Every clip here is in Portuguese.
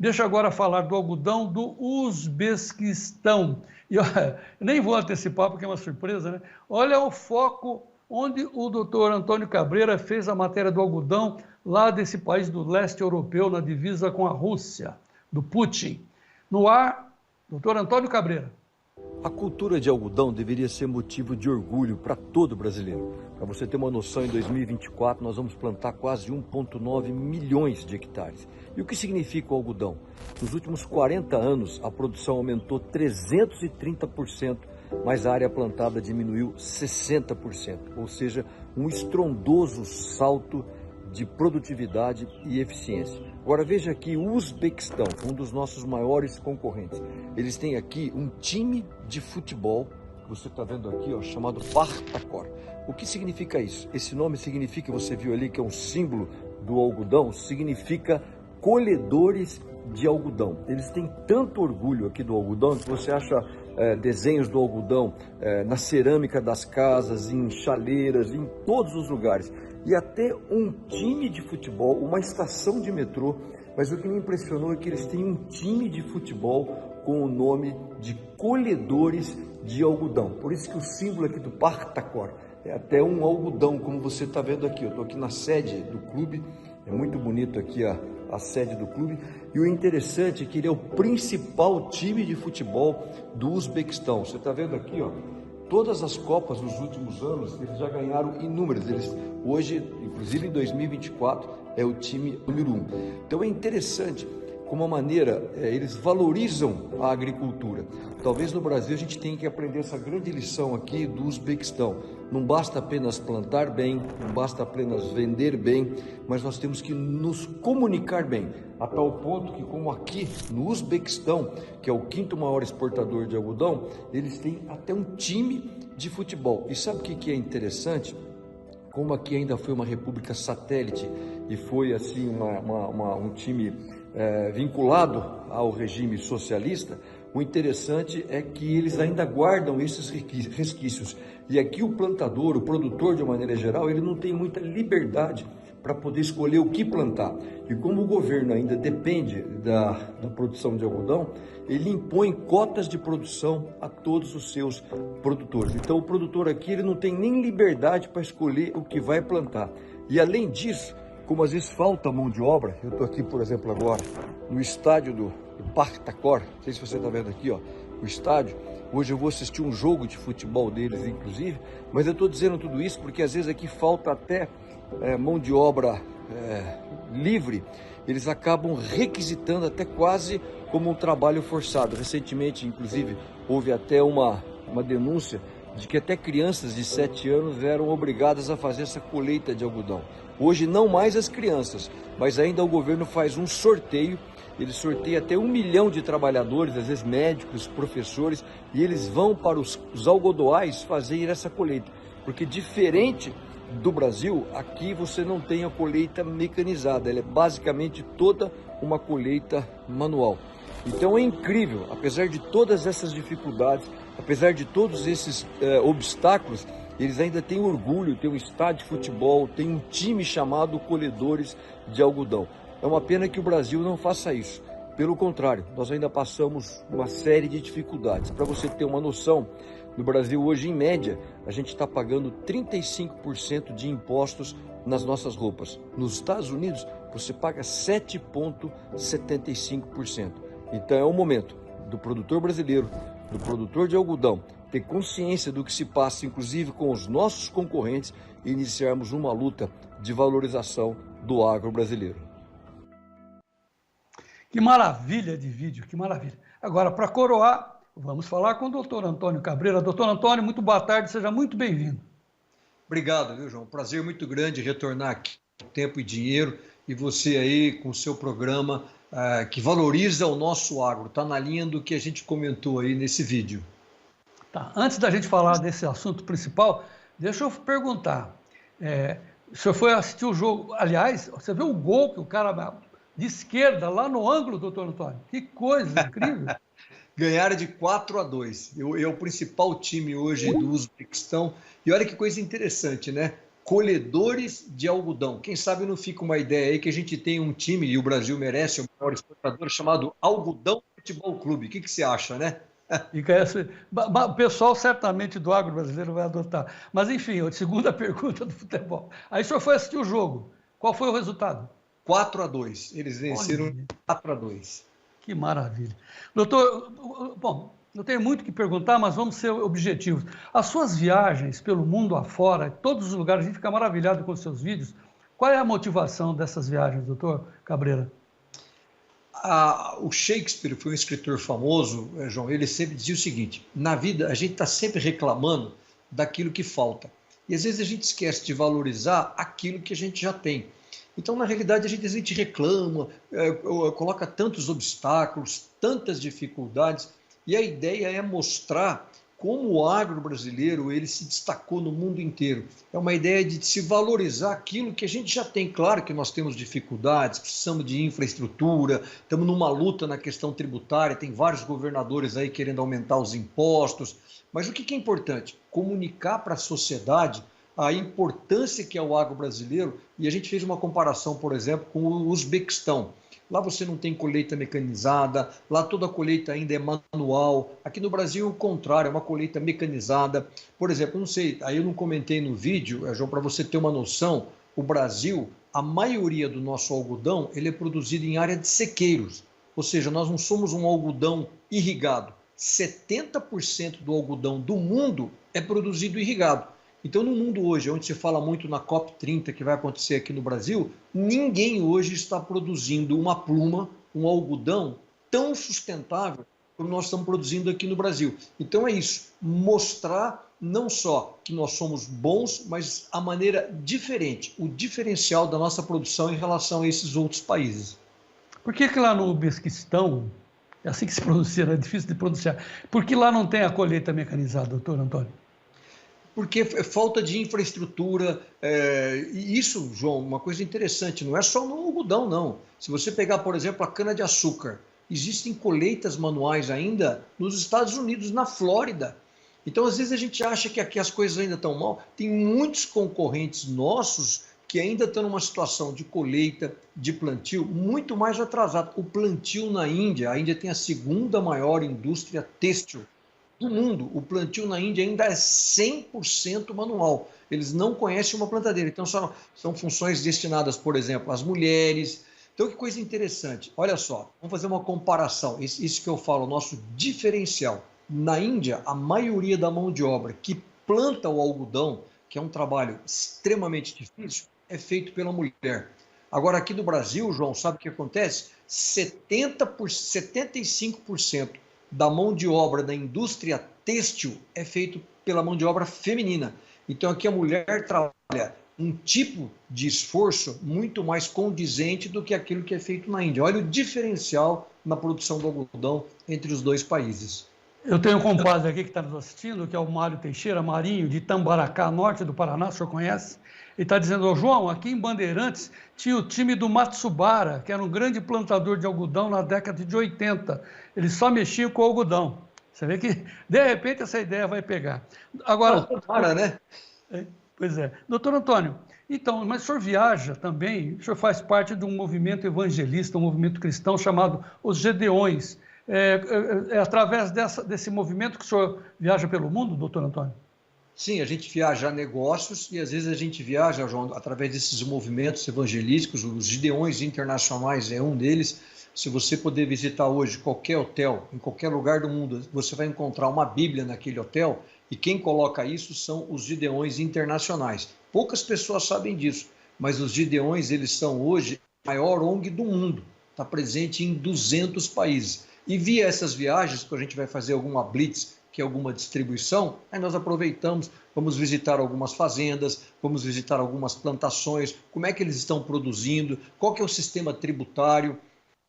Deixa eu agora falar do algodão do Uzbequistão. E eu nem vou antecipar porque é uma surpresa, né? Olha o foco onde o doutor Antônio Cabreira fez a matéria do algodão lá desse país do leste europeu, na divisa com a Rússia, do Putin. No ar, doutor Antônio Cabreira. A cultura de algodão deveria ser motivo de orgulho para todo brasileiro. Para você ter uma noção, em 2024 nós vamos plantar quase 1,9 milhões de hectares. E o que significa o algodão? Nos últimos 40 anos, a produção aumentou 330%, mas a área plantada diminuiu 60%, ou seja, um estrondoso salto de produtividade e eficiência. Agora veja aqui o Uzbequistão, um dos nossos maiores concorrentes. Eles têm aqui um time de futebol, que você está vendo aqui, ó, chamado Partakor. O que significa isso? Esse nome significa, você viu ali que é um símbolo do algodão, significa colhedores de algodão. Eles têm tanto orgulho aqui do algodão que você acha desenhos do algodão na cerâmica das casas, em chaleiras, em todos os lugares. E até um time de futebol, uma estação de metrô, mas o que me impressionou é que eles têm um time de futebol com o nome de colhedores de algodão. Por isso que o símbolo aqui do Partakor é até um algodão, como você está vendo aqui. Eu estou aqui na sede do clube, é muito bonito aqui a sede do clube. E o interessante é que ele é o principal time de futebol do Uzbequistão. Você está vendo aqui, ó. Todas as Copas nos últimos anos, eles já ganharam inúmeras. Hoje, inclusive em 2024, é o time número 1. Então é interessante como a maneira, eles valorizam a agricultura. Talvez no Brasil a gente tenha que aprender essa grande lição aqui do Uzbequistão. Não basta apenas plantar bem, não basta apenas vender bem, mas nós temos que nos comunicar bem, a tal ponto que, como aqui no Uzbequistão, que é o 5º maior exportador de algodão, eles têm até um time de futebol. E sabe o que é interessante? Como aqui ainda foi uma república satélite e foi assim um time vinculado ao regime socialista, o interessante é que eles ainda guardam esses resquícios. E aqui o plantador, o produtor de uma maneira geral, ele não tem muita liberdade para poder escolher o que plantar. E como o governo ainda depende da produção de algodão, ele impõe cotas de produção a todos os seus produtores. Então o produtor aqui ele não tem nem liberdade para escolher o que vai plantar. E além disso, como às vezes falta mão de obra, eu estou aqui, por exemplo, agora no estádio do Partakor, não sei se você está vendo aqui, ó, o estádio. Hoje eu vou assistir um jogo de futebol deles, inclusive, mas eu estou dizendo tudo isso porque às vezes aqui falta até mão de obra livre. Eles acabam requisitando até quase como um trabalho forçado. Recentemente, inclusive, houve até uma denúncia de que até crianças de 7 anos eram obrigadas a fazer essa colheita de algodão. Hoje não mais as crianças, mas ainda o governo faz um sorteio, ele sorteia até 1 milhão de trabalhadores, às vezes médicos, professores, e eles vão para os algodoais fazer essa colheita, porque diferente do Brasil, aqui você não tem a colheita mecanizada, ela é basicamente toda uma colheita manual. Então é incrível, apesar de todas essas dificuldades, apesar de todos esses obstáculos, eles ainda têm orgulho, têm um estádio de futebol, têm um time chamado Colhedores de Algodão. É uma pena que o Brasil não faça isso. Pelo contrário, nós ainda passamos uma série de dificuldades. Para você ter uma noção, no Brasil hoje, em média, a gente está pagando 35% de impostos nas nossas roupas. Nos Estados Unidos, você paga 7,75%. Então é o momento do produtor brasileiro, do produtor de algodão, ter consciência do que se passa, inclusive com os nossos concorrentes, e iniciarmos uma luta de valorização do agro brasileiro. Que maravilha de vídeo, que maravilha. Agora, para coroar, vamos falar com o doutor Antônio Cabreira. Doutor Antônio, muito boa tarde, seja muito bem-vindo. Obrigado, viu, João? Prazer muito grande retornar aqui, Tempo e Dinheiro, e você aí com o seu programa que valoriza o nosso agro, está na linha do que a gente comentou aí nesse vídeo. Tá. Antes da gente falar desse assunto principal, deixa eu perguntar. O senhor foi assistir o jogo, aliás, você viu o gol que o cara de esquerda, lá no ângulo, doutor Antônio? Que coisa incrível! Ganharam de 4-2. É o principal time hoje do Uzbequistão. E olha que coisa interessante, né? colhedores de algodão. Quem sabe não fica uma ideia aí que a gente tem um time, e o Brasil merece, o maior exportador, chamado Algodão Futebol Clube. O que você acha, né? O pessoal certamente do agro brasileiro vai adotar. Mas, enfim, a segunda pergunta do futebol. Aí o senhor foi assistir o jogo. Qual foi o resultado? 4-2. Eles venceram 4-2. Que maravilha. Doutor, bom, eu tenho muito que perguntar, mas vamos ser objetivos. As suas viagens pelo mundo afora, todos os lugares, a gente fica maravilhado com os seus vídeos. Qual é a motivação dessas viagens, doutor Cabreira? O Shakespeare foi um escritor famoso, João, ele sempre dizia o seguinte: na vida a gente está sempre reclamando daquilo que falta. E às vezes a gente esquece de valorizar aquilo que a gente já tem. Então, na realidade, a gente reclama, coloca tantos obstáculos, tantas dificuldades, e a ideia é mostrar como o agro brasileiro ele se destacou no mundo inteiro. É uma ideia de se valorizar aquilo que a gente já tem. Claro que nós temos dificuldades, precisamos de infraestrutura, estamos numa luta na questão tributária, tem vários governadores aí querendo aumentar os impostos, mas o que é importante? Comunicar para a sociedade a importância que é o agro brasileiro, e a gente fez uma comparação, por exemplo, com o Uzbequistão. Lá você não tem colheita mecanizada, lá toda a colheita ainda é manual. Aqui no Brasil, o contrário, é uma colheita mecanizada. Por exemplo, não sei, aí eu não comentei no vídeo, João, para você ter uma noção, o Brasil, a maioria do nosso algodão, ele é produzido em área de sequeiros. Ou seja, nós não somos um algodão irrigado. 70% do algodão do mundo é produzido irrigado. Então, no mundo hoje, onde se fala muito na COP30, que vai acontecer aqui no Brasil, ninguém hoje está produzindo uma pluma, um algodão tão sustentável como nós estamos produzindo aqui no Brasil. Então é isso, mostrar não só que nós somos bons, mas a maneira diferente, o diferencial da nossa produção em relação a esses outros países. Por que lá no Uzbequistão, é assim que se pronuncia, é difícil de pronunciar, por que lá não tem a colheita mecanizada, doutor Antônio? Porque é falta de infraestrutura, e isso, João, uma coisa interessante, não é só no algodão, não. Se você pegar, por exemplo, a cana-de-açúcar, existem colheitas manuais ainda nos Estados Unidos, na Flórida. Então, às vezes a gente acha que aqui as coisas ainda estão mal. Tem muitos concorrentes nossos que ainda estão numa situação de colheita, de plantio, muito mais atrasado. O plantio na Índia, a Índia tem a segunda maior indústria têxtil do mundo. O plantio na Índia ainda é 100% manual. Eles não conhecem uma plantadeira. Então, são funções destinadas, por exemplo, às mulheres. Então, que coisa interessante. Olha só, vamos fazer uma comparação. Isso que eu falo, o nosso diferencial. Na Índia, a maioria da mão de obra que planta o algodão, que é um trabalho extremamente difícil, é feito pela mulher. Agora, aqui no Brasil, João, sabe o que acontece? 75% da mão de obra da indústria têxtil é feito pela mão de obra feminina. Então aqui a mulher trabalha um tipo de esforço muito mais condizente do que aquilo que é feito na Índia. Olha o diferencial na produção do algodão entre os dois países. Eu tenho um compadre aqui que está nos assistindo, que é o Mário Teixeira, Marinho, de Tambaracá, norte do Paraná, o senhor conhece? Ele está dizendo: ô João, aqui em Bandeirantes tinha o time do Matsubara, que era um grande plantador de algodão na década de 80. Eles só mexiam com o algodão. Você vê que, de repente, essa ideia vai pegar. Agora, né? Pois é. Doutor Antônio, então, mas o senhor viaja também, o senhor faz parte de um movimento evangelista, um movimento cristão chamado os Gedeões. É através desse movimento que o senhor viaja pelo mundo, doutor Antônio? Sim, a gente viaja a negócios e às vezes a gente viaja, João, através desses movimentos evangelísticos. Os Gideões Internacionais é um deles. Se você puder visitar hoje qualquer hotel, em qualquer lugar do mundo, você vai encontrar uma Bíblia naquele hotel, e quem coloca isso são os Gideões Internacionais. Poucas pessoas sabem disso, mas os Gideões, eles são hoje a maior ONG do mundo, está presente em 200 países. E via essas viagens, quando a gente vai fazer alguma blitz, que é alguma distribuição, aí nós aproveitamos, vamos visitar algumas fazendas, vamos visitar algumas plantações, como é que eles estão produzindo, qual que é o sistema tributário.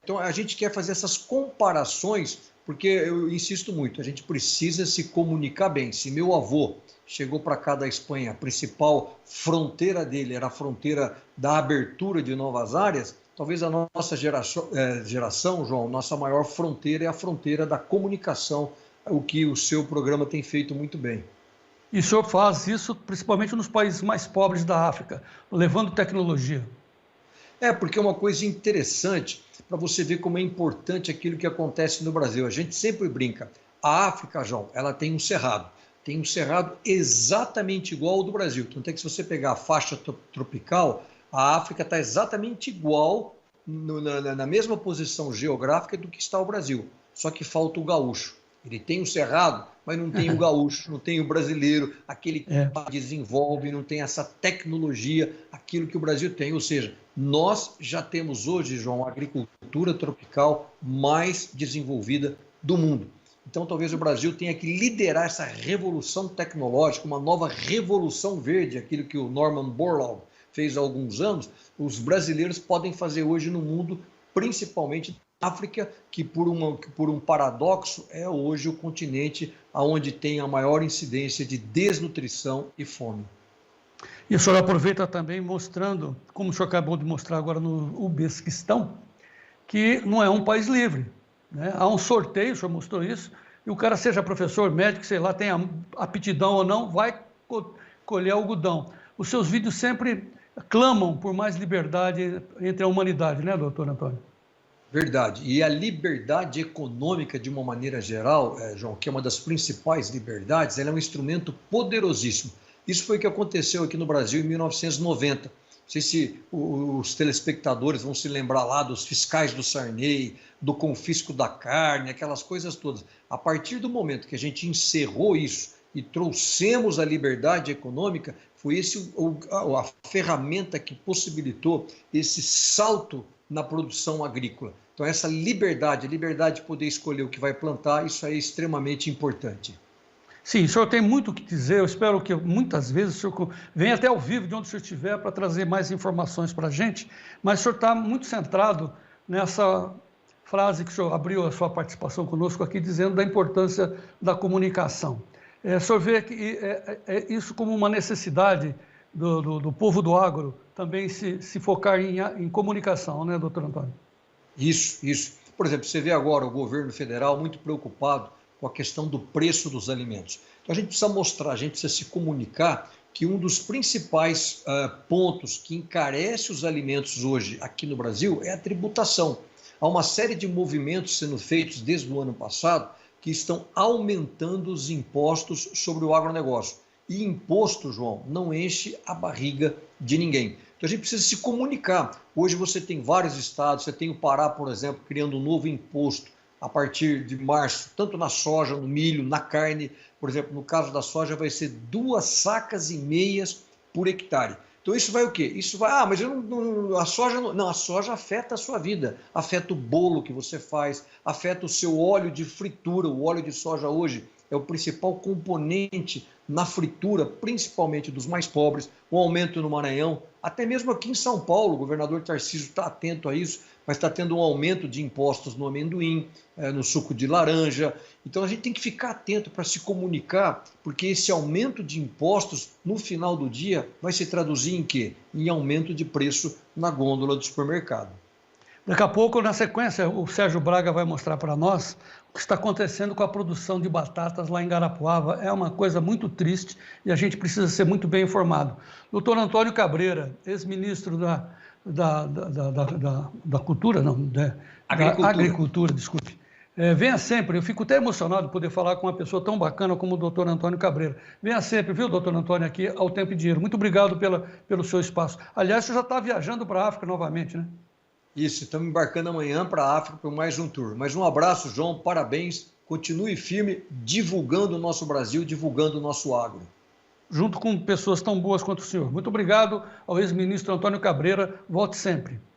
Então a gente quer fazer essas comparações, porque eu insisto muito, a gente precisa se comunicar bem. Se meu avô chegou para cá da Espanha, a principal fronteira dele era a fronteira da abertura de novas áreas, talvez a nossa geração, João, nossa maior fronteira é a fronteira da comunicação, o que o seu programa tem feito muito bem. E o senhor faz isso principalmente nos países mais pobres da África, levando tecnologia. Porque é uma coisa interessante para você ver como é importante aquilo que acontece no Brasil. A gente sempre brinca. A África, João, ela tem um cerrado. Tem um cerrado exatamente igual ao do Brasil. Tanto é que se você pegar a faixa tropical, a África está exatamente igual, na mesma posição geográfica do que está o Brasil. Só que falta o gaúcho. Ele tem o cerrado, mas não tem o gaúcho, não tem o brasileiro, aquele que desenvolve, não tem essa tecnologia, aquilo que o Brasil tem. Ou seja, nós já temos hoje, João, a agricultura tropical mais desenvolvida do mundo. Então, talvez o Brasil tenha que liderar essa revolução tecnológica, uma nova revolução verde, aquilo que o Norman Borlaug fez há alguns anos. Os brasileiros podem fazer hoje no mundo, principalmente na África, que por um paradoxo é hoje o continente onde tem a maior incidência de desnutrição e fome. E o senhor aproveita também mostrando, como o senhor acabou de mostrar agora no Uzbequistão, que não é um país livre. Né? Há um sorteio, o senhor mostrou isso, e o cara, seja professor, médico, sei lá, tenha aptidão ou não, vai colher algodão. Os seus vídeos sempre clamam por mais liberdade entre a humanidade, né, doutor Antônio? Verdade. E a liberdade econômica, de uma maneira geral, João, que é uma das principais liberdades, ela é um instrumento poderosíssimo. Isso foi o que aconteceu aqui no Brasil em 1990. Não sei se os telespectadores vão se lembrar lá dos fiscais do Sarney, do confisco da carne, aquelas coisas todas. A partir do momento que a gente encerrou isso e trouxemos a liberdade econômica, foi a ferramenta que possibilitou esse salto na produção agrícola. Então, essa liberdade, a liberdade de poder escolher o que vai plantar, isso é extremamente importante. Sim, o senhor tem muito o que dizer, eu espero que muitas vezes o senhor venha até ao vivo de onde o senhor estiver para trazer mais informações para a gente, mas o senhor está muito centrado nessa frase que o senhor abriu a sua participação conosco aqui, dizendo da importância da comunicação. O senhor vê que isso como uma necessidade do povo do agro também se focar em comunicação, né, doutor Antônio? Isso. Por exemplo, você vê agora o governo federal muito preocupado com a questão do preço dos alimentos. Então a gente precisa mostrar, a gente precisa se comunicar que um dos principais pontos que encarece os alimentos hoje aqui no Brasil é a tributação. Há uma série de movimentos sendo feitos desde o ano passado que estão aumentando os impostos sobre o agronegócio. E imposto, João, não enche a barriga de ninguém. Então a gente precisa se comunicar. Hoje você tem vários estados, você tem o Pará, por exemplo, criando um novo imposto a partir de março, tanto na soja, no milho, na carne. Por exemplo, no caso da soja vai ser 2,5 sacas por hectare. Então isso vai o quê? Isso vai, mas a soja não, a soja afeta a sua vida, afeta o bolo que você faz, afeta o seu óleo de fritura. O óleo de soja hoje é o principal componente na fritura, principalmente dos mais pobres, um aumento no Maranhão, até mesmo aqui em São Paulo, o governador Tarcísio está atento a isso, mas está tendo um aumento de impostos no amendoim, no suco de laranja. Então a gente tem que ficar atento para se comunicar, porque esse aumento de impostos, no final do dia, vai se traduzir em quê? Em aumento de preço na gôndola do supermercado. Daqui a pouco, na sequência, o Sérgio Braga vai mostrar para nós o que está acontecendo com a produção de batatas lá em Garapuava. É uma coisa muito triste e a gente precisa ser muito bem informado. Doutor Antônio Cabreira, ex-ministro da Cultura, não, da Agricultura, desculpe. Venha sempre, eu fico até emocionado de poder falar com uma pessoa tão bacana como o doutor Antônio Cabreira. Venha sempre, viu, doutor Antônio, aqui ao Tempo e Dinheiro. Muito obrigado pelo seu espaço. Aliás, você já está viajando para a África novamente, né? Isso, estamos embarcando amanhã para a África por mais um tour. Mas um abraço, João, parabéns, continue firme, divulgando o nosso Brasil, divulgando o nosso agro. Junto com pessoas tão boas quanto o senhor. Muito obrigado ao ex-ministro Antônio Cabreira, volte sempre.